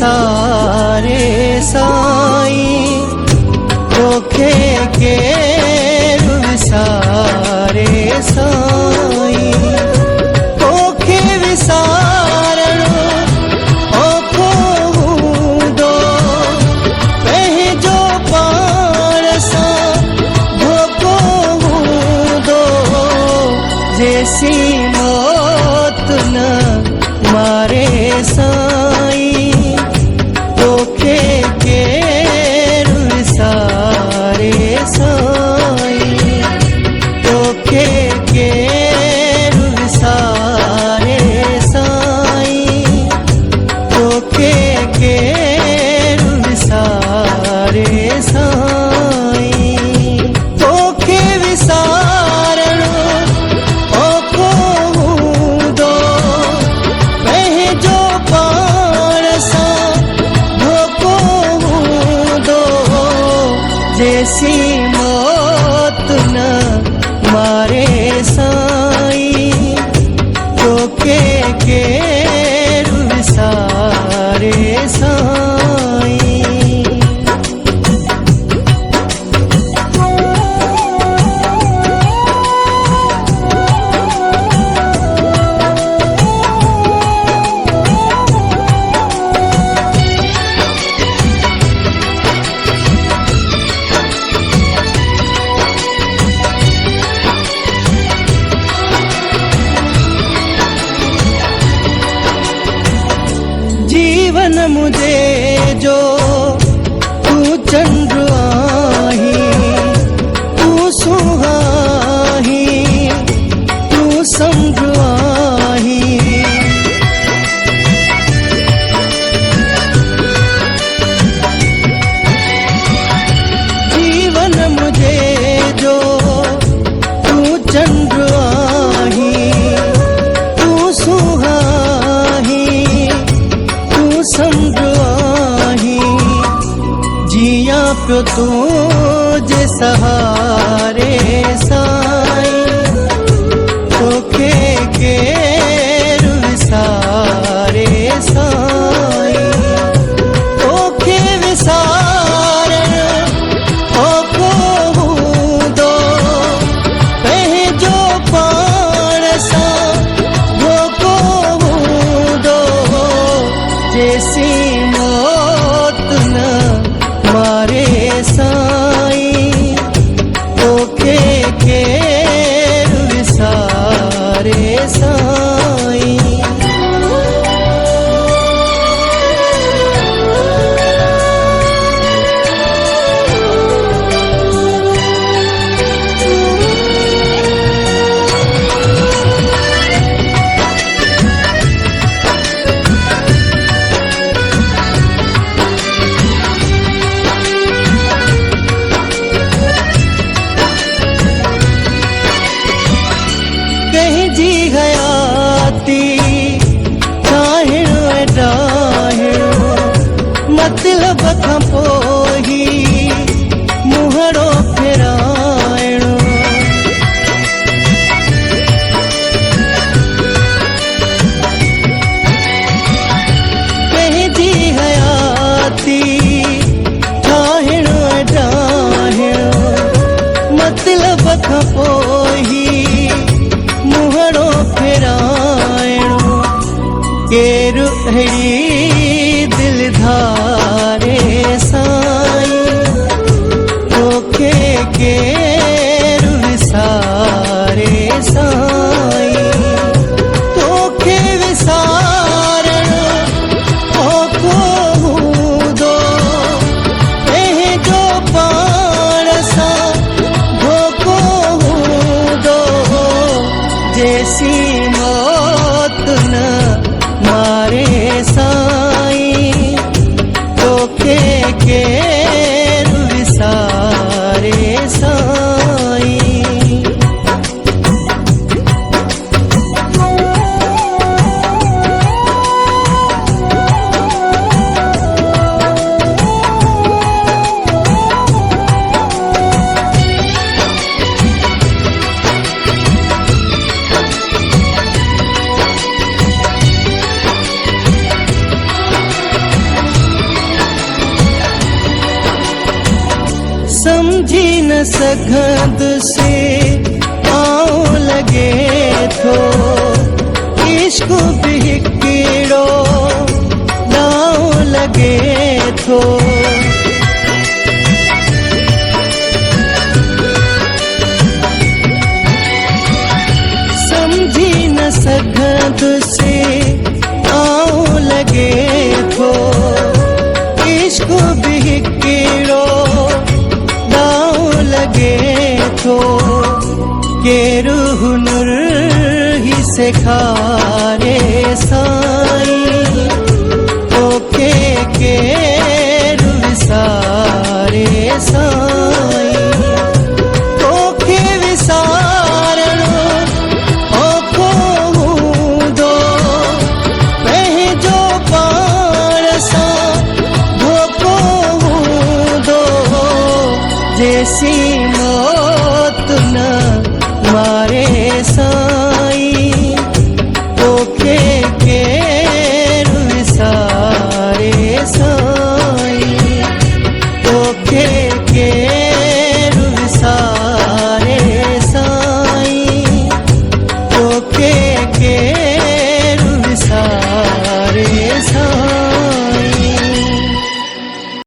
विसारे साईं, तोखे केरु विसारे साईं। तोखे विसारणो औखो हूंदो, पंहिंजो पाण सां धोखो हूंदो। जेसी मौत न मारे साईं, तोखे केरु विसारे साईं। तोखे केरु विसारे साईं, तोखे केरु विसारे साईं। तोखे विसारणो औखो हूंदो, पंहिंजो पाण सां धोखो हूंदो। जेसी मौत न मारे साईं, तोखे केरु विसारे साईं। जीवन मुझे जो तू चंद्र आही, तू सुहाही, तू समुद्र आही। जीवन मुझे जो तू चंद्र आही, तू सुहाही, समुद्र आही। जिया पियो तुझे सहारे साईं, तोखे केरु विसारे साईं। तोखे विसारणो औखो हूंदो, पंहिंजो पाण सां धोखो हूंदो। जेसी मौत न मारे साईं, तोखे केरु विसारे साईं। कंहिंजी हयाती ठाहिणो ऐं ठाहिणो, मतलब खां पोइ मुहड़ो फेराइणो। कंहिंजी हयाती ठाहिणो ऐं ठाहिणो, मतलब खां पोइ मुहड़ो फेराइणो। केरु अहिड़ी दिल धारे साईं, तोखे केरु विसारे साईं। तोखे विसारणो औखो हूंदो, पंहिंजो पाण सां धोखो हूंदो। जेसी मौत न मारे साईं, तोखे केरु विसारे साईं। न सघंद से आऊं लगे थो इश्क भी हिकिड़ो नाऊं लगे थो समझी न सघंद से आऊं लगे थो इश्क भी हिकिड़ो नाऊं लगे थो के रूह नूर ही सिखा